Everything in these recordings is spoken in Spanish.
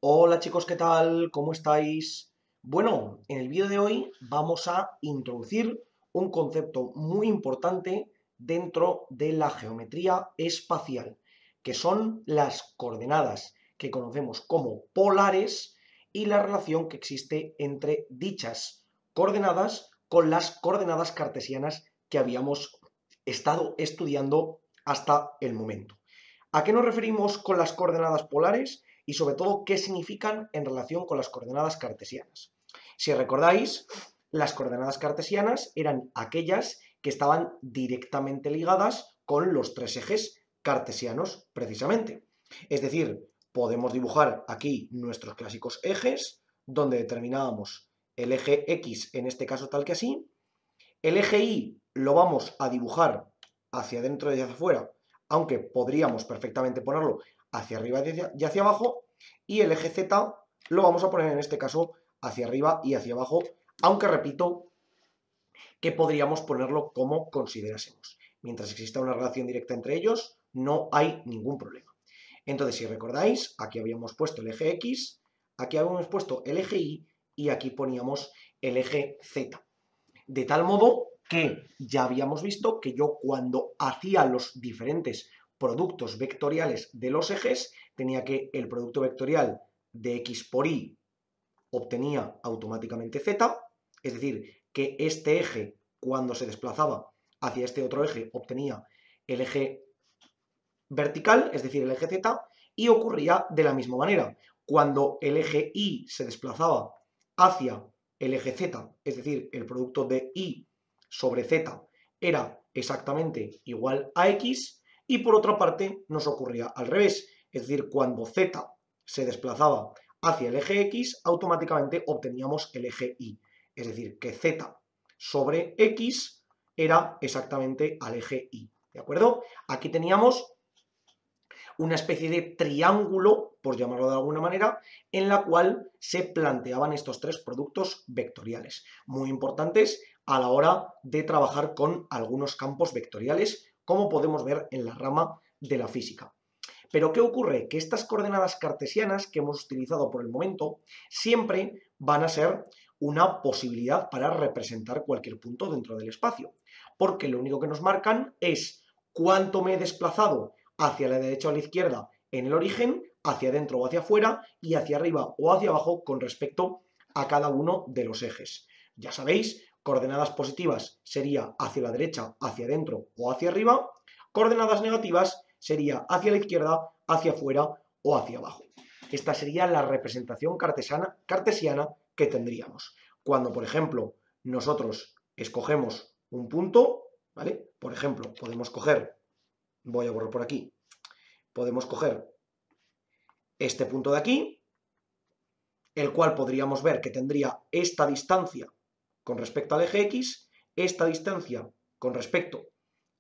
Hola chicos, ¿qué tal? ¿Cómo estáis? Bueno, en el vídeo de hoy vamos a introducir un concepto muy importante dentro de la geometría espacial, que son las coordenadas que conocemos como polares y la relación que existe entre dichas coordenadas con las coordenadas cartesianas que habíamos estado estudiando hasta el momento. ¿A qué nos referimos con las coordenadas polares? Y sobre todo, ¿qué significan en relación con las coordenadas cartesianas? Si recordáis, las coordenadas cartesianas eran aquellas que estaban directamente ligadas con los tres ejes cartesianos, precisamente. Es decir, podemos dibujar aquí nuestros clásicos ejes, donde determinábamos el eje X, en este caso tal que así. El eje Y lo vamos a dibujar hacia adentro y hacia afuera, aunque podríamos perfectamente ponerlo hacia arriba y hacia abajo, y el eje Z lo vamos a poner en este caso hacia arriba y hacia abajo, aunque repito que podríamos ponerlo como considerásemos. Mientras exista una relación directa entre ellos, no hay ningún problema. Entonces, si recordáis, aquí habíamos puesto el eje X, aquí habíamos puesto el eje Y y aquí poníamos el eje Z. De tal modo que ya habíamos visto que yo cuando hacía los diferentes productos vectoriales de los ejes, tenía que el producto vectorial de x por y obtenía automáticamente z, es decir, que este eje cuando se desplazaba hacia este otro eje obtenía el eje vertical, es decir, el eje z, y ocurría de la misma manera. Cuando el eje y se desplazaba hacia el eje z, es decir, el producto de y sobre z era exactamente igual a x, y por otra parte nos ocurría al revés, es decir, cuando z se desplazaba hacia el eje x, automáticamente obteníamos el eje y, es decir, que z sobre x era exactamente al eje y, ¿de acuerdo? Aquí teníamos una especie de triángulo, por llamarlo de alguna manera, en la cual se planteaban estos tres productos vectoriales, muy importantes a la hora de trabajar con algunos campos vectoriales, como podemos ver en la rama de la física. Pero ¿qué ocurre? Que estas coordenadas cartesianas que hemos utilizado por el momento siempre van a ser una posibilidad para representar cualquier punto dentro del espacio, porque lo único que nos marcan es cuánto me he desplazado hacia la derecha o a la izquierda en el origen, hacia adentro o hacia afuera, y hacia arriba o hacia abajo con respecto a cada uno de los ejes. Ya sabéis, coordenadas positivas sería hacia la derecha, hacia adentro o hacia arriba, coordenadas negativas sería hacia la izquierda, hacia afuera o hacia abajo. Esta sería la representación cartesiana que tendríamos. Cuando, por ejemplo, nosotros escogemos un punto, ¿vale? Por ejemplo, podemos coger, voy a borrar por aquí, podemos coger este punto de aquí, el cual podríamos ver que tendría esta distancia con respecto al eje X, esta distancia con respecto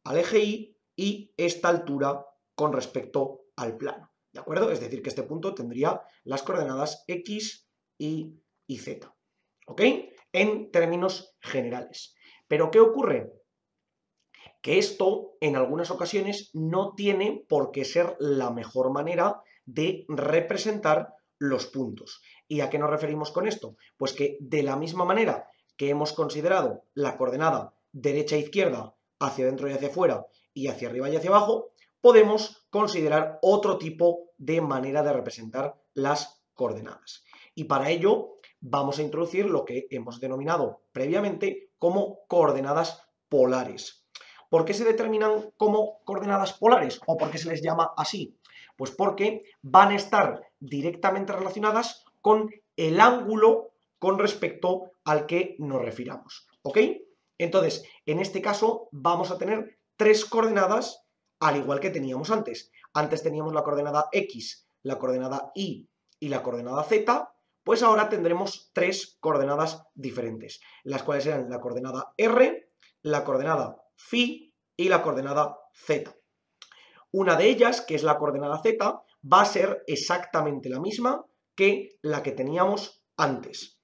al eje y esta altura con respecto al plano, ¿de acuerdo? Es decir, que este punto tendría las coordenadas X, Y y Z, ¿ok? En términos generales. ¿Pero qué ocurre? Que esto en algunas ocasiones no tiene por qué ser la mejor manera de representar los puntos. ¿Y a qué nos referimos con esto? Pues que de la misma manera que hemos considerado la coordenada derecha e izquierda hacia adentro y hacia afuera y hacia arriba y hacia abajo, podemos considerar otro tipo de manera de representar las coordenadas. Y para ello vamos a introducir lo que hemos denominado previamente como coordenadas polares. ¿Por qué se determinan como coordenadas polares o por qué se les llama así? Pues porque van a estar directamente relacionadas con el ángulo con respecto al que nos refiramos, ¿ok? Entonces, en este caso vamos a tener tres coordenadas al igual que teníamos antes. Antes teníamos la coordenada X, la coordenada Y y la coordenada Z, pues ahora tendremos tres coordenadas diferentes, las cuales serán la coordenada R, la coordenada phi y la coordenada z. Una de ellas, que es la coordenada z, va a ser exactamente la misma que la que teníamos antes.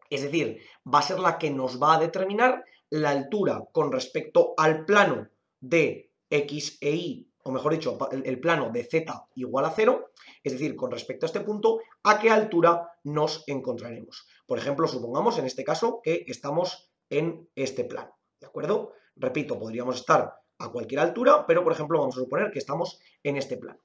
Es decir, va a ser la que nos va a determinar la altura con respecto al plano de x e y, o mejor dicho, el plano de z igual a 0, es decir, con respecto a este punto, ¿a qué altura nos encontraremos? Por ejemplo, supongamos en este caso que estamos en este plano, ¿de acuerdo? Repito, podríamos estar a cualquier altura, pero por ejemplo vamos a suponer que estamos en este plano.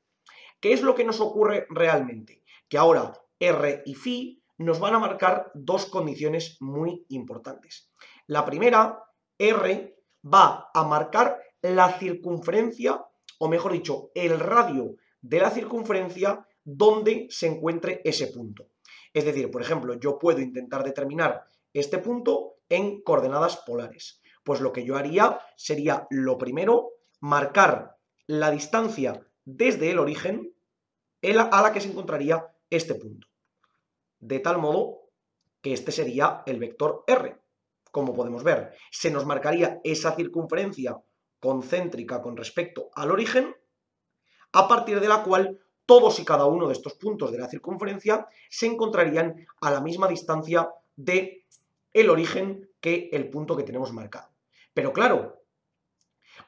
¿Qué es lo que nos ocurre realmente? Que ahora R y Φ nos van a marcar dos condiciones muy importantes. La primera, R va a marcar la circunferencia, o mejor dicho, el radio de la circunferencia donde se encuentre ese punto. Es decir, por ejemplo, yo puedo intentar determinar este punto en coordenadas polares. Pues lo que yo haría sería, lo primero, marcar la distancia desde el origen a la que se encontraría este punto. De tal modo que este sería el vector R. Como podemos ver, se nos marcaría esa circunferencia concéntrica con respecto al origen, a partir de la cual todos y cada uno de estos puntos de la circunferencia se encontrarían a la misma distancia del origen que el punto que tenemos marcado. Pero claro,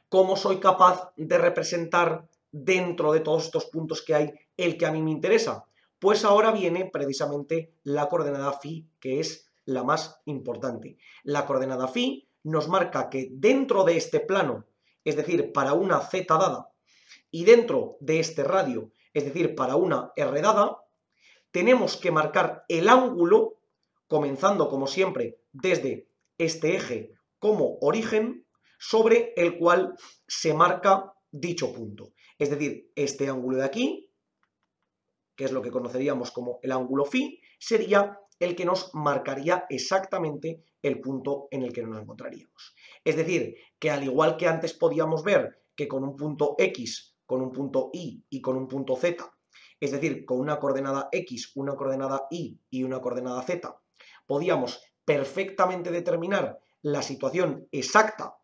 ¿cómo soy capaz de representar dentro de todos estos puntos que hay el que a mí me interesa? Pues ahora viene precisamente la coordenada Φ, que es la más importante. La coordenada Φ nos marca que dentro de este plano, es decir, para una z dada, y dentro de este radio, es decir, para una r dada, tenemos que marcar el ángulo, comenzando como siempre desde este eje como origen, sobre el cual se marca dicho punto. Es decir, este ángulo de aquí, que es lo que conoceríamos como el ángulo Φ, sería el que nos marcaría exactamente el punto en el que nos encontraríamos. Es decir, que al igual que antes podíamos ver que con un punto X, con un punto Y y con un punto Z, es decir, con una coordenada X, una coordenada Y y una coordenada Z, podíamos perfectamente determinar la situación exacta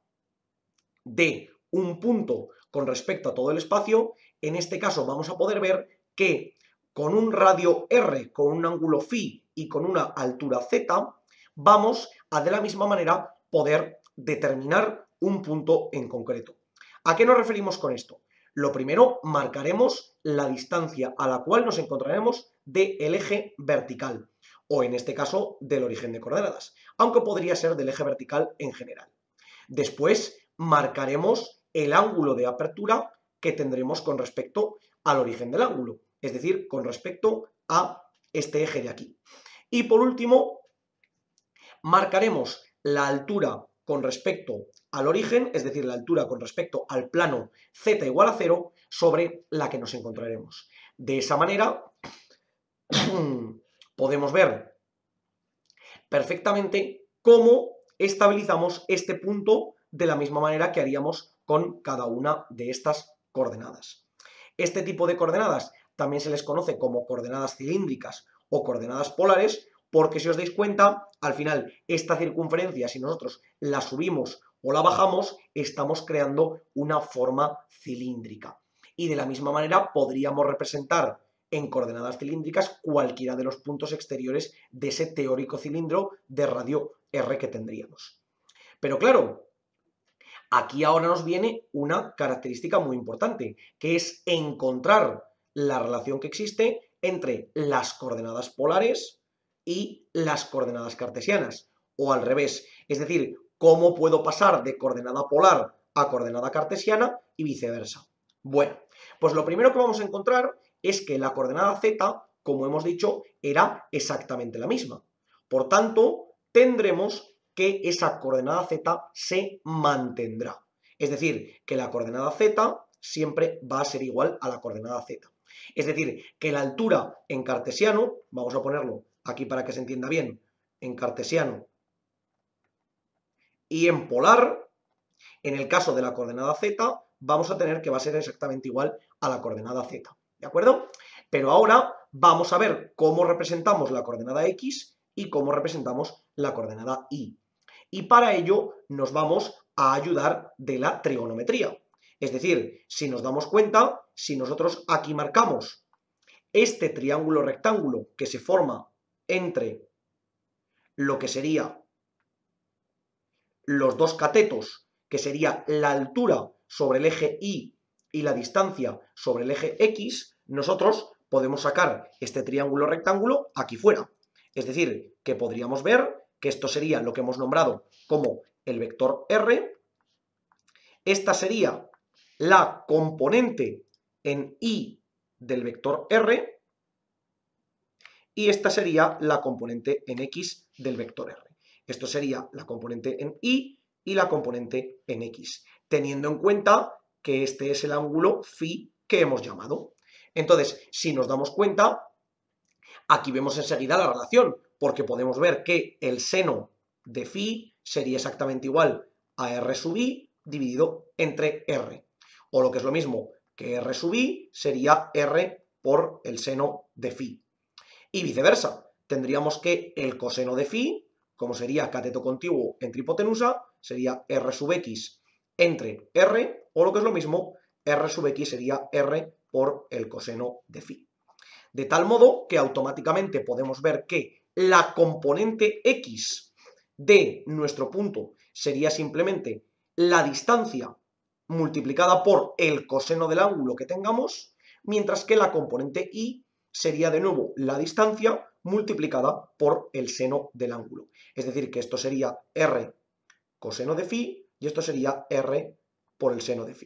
de un punto con respecto a todo el espacio. En este caso vamos a poder ver que con un radio R, con un ángulo Φ y con una altura Z, vamos a de la misma manera poder determinar un punto en concreto. ¿A qué nos referimos con esto? Lo primero, marcaremos la distancia a la cual nos encontraremos del eje vertical, o en este caso del origen de coordenadas, aunque podría ser del eje vertical en general. Después marcaremos el ángulo de apertura que tendremos con respecto al origen del ángulo, es decir, con respecto a este eje de aquí. Y por último, marcaremos la altura con respecto al origen, es decir, la altura con respecto al plano z igual a 0 sobre la que nos encontraremos. De esa manera podemos ver perfectamente cómo estabilizamos este punto de la misma manera que haríamos con cada una de estas coordenadas. Este tipo de coordenadas también se les conoce como coordenadas cilíndricas o coordenadas polares, porque si os dais cuenta, al final esta circunferencia, si nosotros la subimos o la bajamos, estamos creando una forma cilíndrica. Y de la misma manera podríamos representar en coordenadas cilíndricas cualquiera de los puntos exteriores de ese teórico cilindro de radio R que tendríamos. Pero claro, aquí ahora nos viene una característica muy importante, que es encontrar la relación que existe entre las coordenadas polares y las coordenadas cartesianas, o al revés, es decir, cómo puedo pasar de coordenada polar a coordenada cartesiana y viceversa. Bueno, pues lo primero que vamos a encontrar es que la coordenada z, como hemos dicho, era exactamente la misma. Por tanto, tendremos que esa coordenada z se mantendrá. Es decir, que la coordenada z siempre va a ser igual a la coordenada z. Es decir, que la altura en cartesiano, vamos a ponerlo aquí para que se entienda bien, en cartesiano y en polar, en el caso de la coordenada z, vamos a tener que va a ser exactamente igual a la coordenada z, ¿de acuerdo? Pero ahora vamos a ver cómo representamos la coordenada x y cómo representamos la coordenada y. Y para ello nos vamos a ayudar de la trigonometría. Es decir, si nos damos cuenta, si nosotros aquí marcamos este triángulo rectángulo que se forma entre lo que sería los dos catetos, que sería la altura sobre el eje Y y la distancia sobre el eje X, nosotros podemos sacar este triángulo rectángulo aquí fuera. Es decir, que podríamos ver que esto sería lo que hemos nombrado como el vector R. Esta sería la componente en Y del vector R. Y esta sería la componente en X del vector R. Esto sería la componente en Y y la componente en X, teniendo en cuenta que este es el ángulo φ que hemos llamado. Entonces, si nos damos cuenta, aquí vemos enseguida la relación, porque podemos ver que el seno de φ sería exactamente igual a R sub I dividido entre R. O lo que es lo mismo, que R sub I sería R por el seno de φ. Y viceversa, tendríamos que el coseno de φ, como sería cateto contiguo entre hipotenusa, sería R sub X entre R, o lo que es lo mismo, R sub X sería R por el coseno de φ. De tal modo que automáticamente podemos ver que la componente X de nuestro punto sería simplemente la distancia multiplicada por el coseno del ángulo que tengamos, mientras que la componente Y sería de nuevo la distancia multiplicada por el seno del ángulo. Es decir, que esto sería R coseno de φ y esto sería R por el seno de φ.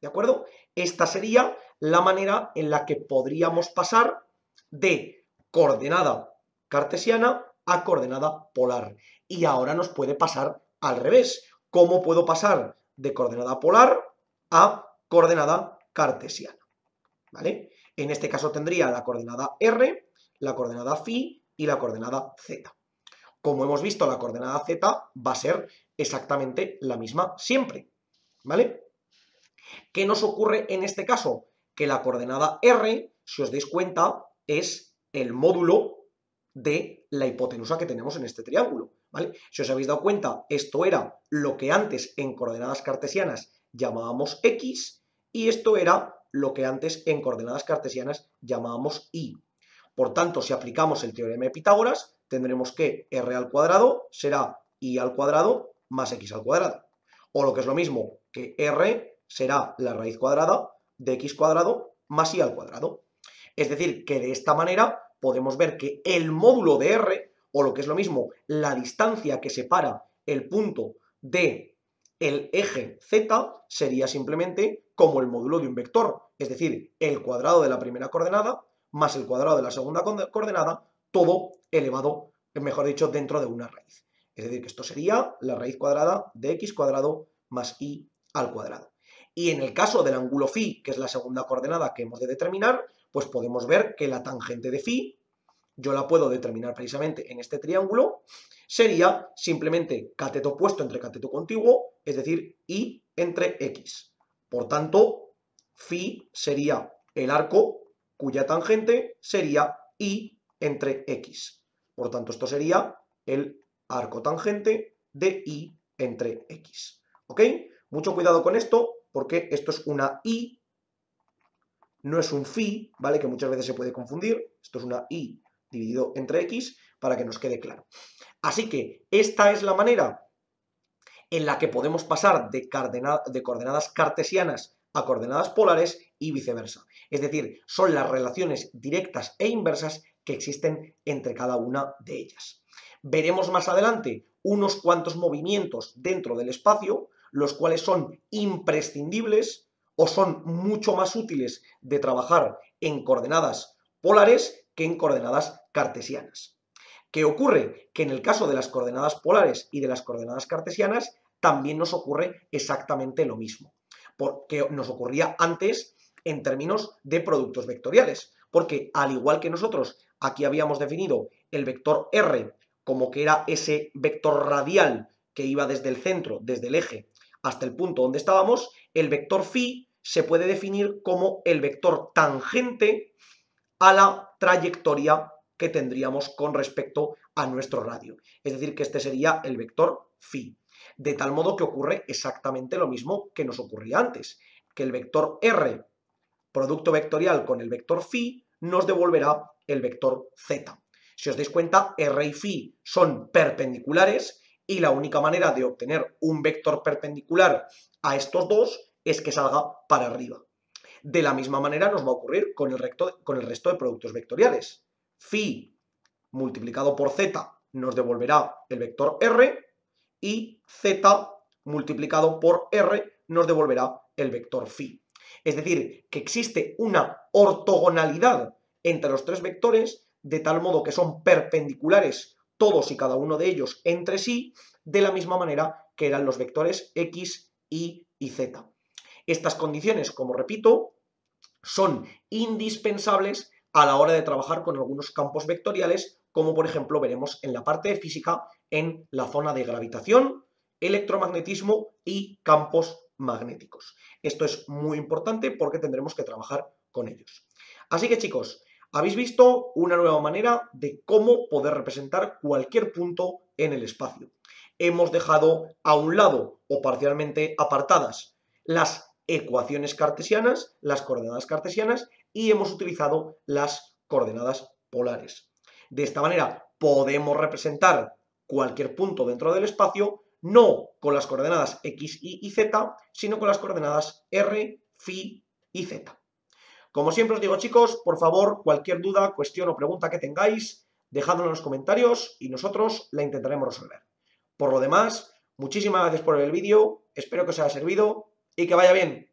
¿De acuerdo? Esta sería la manera en la que podríamos pasar de coordenada cartesiana a coordenada polar. Y ahora nos puede pasar al revés. ¿Cómo puedo pasar de coordenada polar a coordenada cartesiana? ¿Vale? En este caso tendría la coordenada R, la coordenada φ y la coordenada z. Como hemos visto, la coordenada z va a ser exactamente la misma siempre, ¿vale? ¿Qué nos ocurre en este caso? Que la coordenada R, si os dais cuenta, es el módulo de la hipotenusa que tenemos en este triángulo, ¿vale? Si os habéis dado cuenta, esto era lo que antes en coordenadas cartesianas llamábamos X y esto era lo que antes en coordenadas cartesianas llamábamos Y. Por tanto, si aplicamos el teorema de Pitágoras, tendremos que R al cuadrado será Y al cuadrado más X al cuadrado. O lo que es lo mismo, que R será la raíz cuadrada de X cuadrado más Y al cuadrado. Es decir, que de esta manera podemos ver que el módulo de R, o lo que es lo mismo, la distancia que separa el punto de el eje Z, sería simplemente como el módulo de un vector, es decir, el cuadrado de la primera coordenada más el cuadrado de la segunda coordenada, todo elevado, mejor dicho, dentro de una raíz. Es decir, que esto sería la raíz cuadrada de X cuadrado más Y al cuadrado. Y en el caso del ángulo φ, que es la segunda coordenada que hemos de determinar, pues podemos ver que la tangente de φ, yo la puedo determinar precisamente en este triángulo, sería simplemente cateto opuesto entre cateto contiguo, es decir, Y entre X. Por tanto, φ sería el arco cuya tangente sería Y entre X. Por tanto, esto sería el arco tangente de Y entre X. ¿Ok? Mucho cuidado con esto, porque esto es una Y, no es un φ, ¿vale? Que muchas veces se puede confundir. Esto es una Y dividido entre X, para que nos quede claro. Así que esta es la manera en la que podemos pasar de coordenadas cartesianas a coordenadas polares y viceversa. Es decir, son las relaciones directas e inversas que existen entre cada una de ellas. Veremos más adelante unos cuantos movimientos dentro del espacio, los cuales son imprescindibles o son mucho más útiles de trabajar en coordenadas polares que en coordenadas cartesianas. ¿Qué ocurre? Que en el caso de las coordenadas polares y de las coordenadas cartesianas también nos ocurre exactamente lo mismo, porque nos ocurría antes en términos de productos vectoriales, porque al igual que nosotros aquí habíamos definido el vector R como que era ese vector radial que iba desde el centro, desde el eje, hasta el punto donde estábamos, el vector φ se puede definir como el vector tangente a la trayectoria que tendríamos con respecto a nuestro radio. Es decir, que este sería el vector φ. De tal modo que ocurre exactamente lo mismo que nos ocurría antes, que el vector R, producto vectorial con el vector φ, nos devolverá el vector z. Si os dais cuenta, R y φ son perpendiculares y la única manera de obtener un vector perpendicular a estos dos es que salga para arriba. De la misma manera nos va a ocurrir con el resto de productos vectoriales. Phi multiplicado por z nos devolverá el vector r y z multiplicado por r nos devolverá el vector phi. Es decir, que existe una ortogonalidad entre los tres vectores, de tal modo que son perpendiculares todos y cada uno de ellos entre sí, de la misma manera que eran los vectores x, y z. Estas condiciones, como repito, son indispensables a la hora de trabajar con algunos campos vectoriales, como por ejemplo veremos en la parte de física en la zona de gravitación, electromagnetismo y campos magnéticos. Esto es muy importante porque tendremos que trabajar con ellos. Así que chicos, habéis visto una nueva manera de cómo poder representar cualquier punto en el espacio. Hemos dejado a un lado o parcialmente apartadas las ecuaciones cartesianas, las coordenadas cartesianas, y hemos utilizado las coordenadas polares. De esta manera podemos representar cualquier punto dentro del espacio, no con las coordenadas x, y z, sino con las coordenadas r, phi y z. Como siempre os digo, chicos, por favor, cualquier duda, cuestión o pregunta que tengáis, dejadlo en los comentarios y nosotros la intentaremos resolver. Por lo demás, muchísimas gracias por ver el vídeo, espero que os haya servido y que vaya bien.